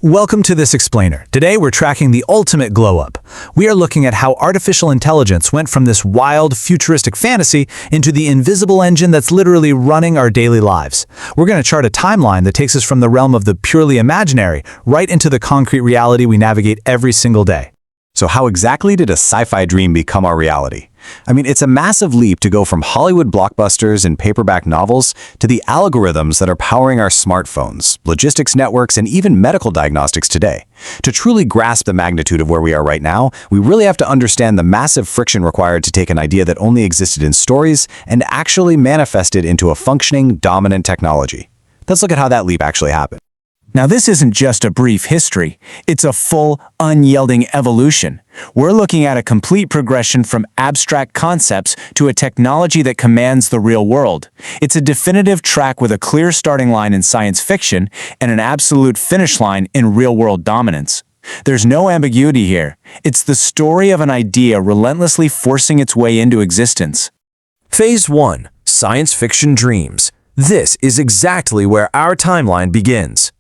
Welcome to this explainer. Today we're tracking the ultimate glow-up. We are looking at how artificial intelligence went from this wild, futuristic fantasy into the invisible engine that's literally running our daily lives. We're going to chart a timeline that takes us from the realm of the purely imaginary right into the concrete reality we navigate every single day. So how exactly did a sci-fi dream become our reality? I mean, it's a massive leap to go from Hollywood blockbusters and paperback novels to the algorithms that are powering our smartphones, logistics networks, and even medical diagnostics today. To truly grasp the magnitude of where we are right now, we really have to understand the massive friction required to take an idea that only existed in stories and actually manifest it into a functioning, dominant technology. Let's look at how that leap actually happened. Now, this isn't just a brief history, it's a full, unyielding evolution. We're looking at a complete progression from abstract concepts to a technology that commands the real world. It's a definitive track with a clear starting line in science fiction and an absolute finish line in real-world dominance. There's no ambiguity here. It's the story of an idea relentlessly forcing its way into existence. Phase 1. Science Fiction Dreams. This is exactly where our timeline begins.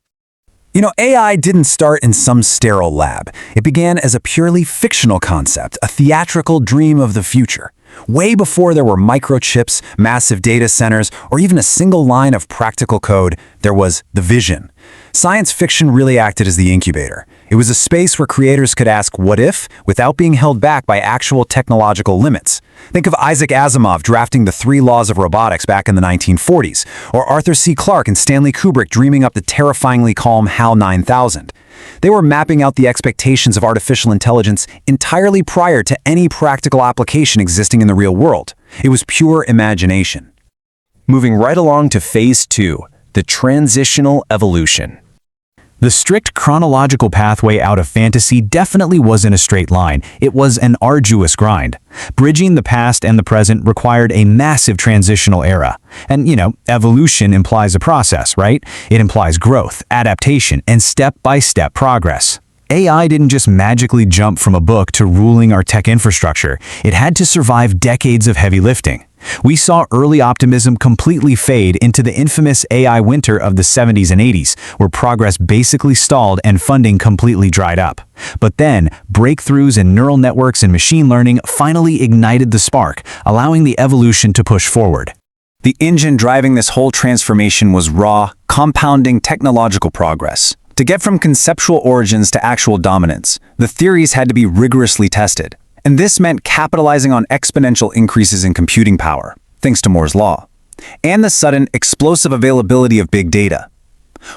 You know, AI didn't start in some sterile lab. It began as a purely fictional concept, a theatrical dream of the future. Way before there were microchips, massive data centers, or even a single line of practical code, there was the vision. Science fiction really acted as the incubator. It was a space where creators could ask what if without being held back by actual technological limits. Think of Isaac Asimov drafting the 3 laws of robotics back in the 1940s, or Arthur C. Clarke and Stanley Kubrick dreaming up the terrifyingly calm HAL 9000. They were mapping out the expectations of artificial intelligence entirely prior to any practical application existing in the real world. It was pure imagination. Moving right along to Phase 2, the transitional evolution. The strict chronological pathway out of fantasy definitely wasn't a straight line. It was an arduous grind. Bridging the past and the present required a massive transitional era. And, evolution implies a process, right? It implies growth, adaptation, and step-by-step progress. AI didn't just magically jump from a book to ruling our tech infrastructure. It had to survive decades of heavy lifting. We saw early optimism completely fade into the infamous AI winter of the 70s and 80s, where progress basically stalled and funding completely dried up. But then, breakthroughs in neural networks and machine learning finally ignited the spark, allowing the evolution to push forward. The engine driving this whole transformation was raw, compounding technological progress. To get from conceptual origins to actual dominance, the theories had to be rigorously tested. And this meant capitalizing on exponential increases in computing power, thanks to Moore's law, and the sudden, explosive availability of big data.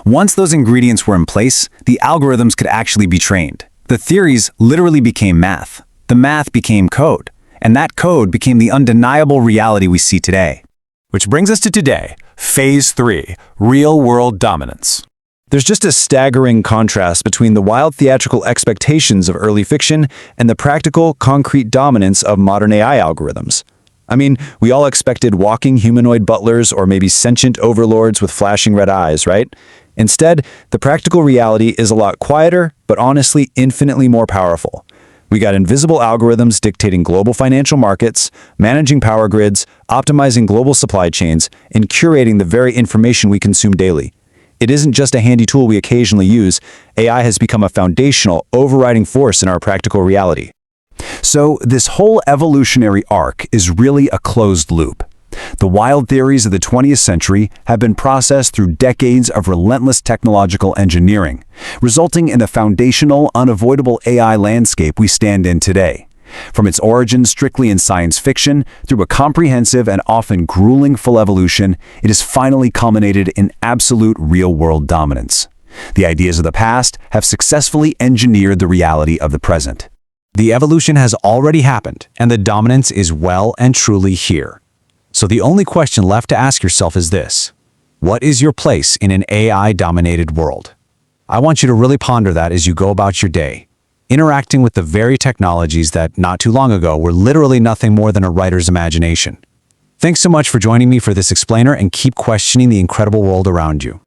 Once those ingredients were in place, the algorithms could actually be trained. The theories literally became math. The math became code. And that code became the undeniable reality we see today. Which brings us to today, Phase 3, real-world dominance. There's just a staggering contrast between the wild theatrical expectations of early fiction and the practical, concrete dominance of modern AI algorithms. I mean, we all expected walking humanoid butlers or maybe sentient overlords with flashing red eyes, right? Instead, the practical reality is a lot quieter, but honestly infinitely more powerful. We got invisible algorithms dictating global financial markets, managing power grids, optimizing global supply chains, and curating the very information we consume daily. It isn't just a handy tool we occasionally use. AI has become a foundational, overriding force in our practical reality. So this whole evolutionary arc is really a closed loop. The wild theories of the 20th century have been processed through decades of relentless technological engineering, resulting in the foundational, unavoidable AI landscape we stand in today. From its origins strictly in science fiction, through a comprehensive and often grueling full evolution, it has finally culminated in absolute real-world dominance. The ideas of the past have successfully engineered the reality of the present. The evolution has already happened, and the dominance is well and truly here. So the only question left to ask yourself is this: what is your place in an AI-dominated world? I want you to really ponder that as you go about your day, interacting with the very technologies that, not too long ago, were literally nothing more than a writer's imagination. Thanks so much for joining me for this explainer, and keep questioning the incredible world around you.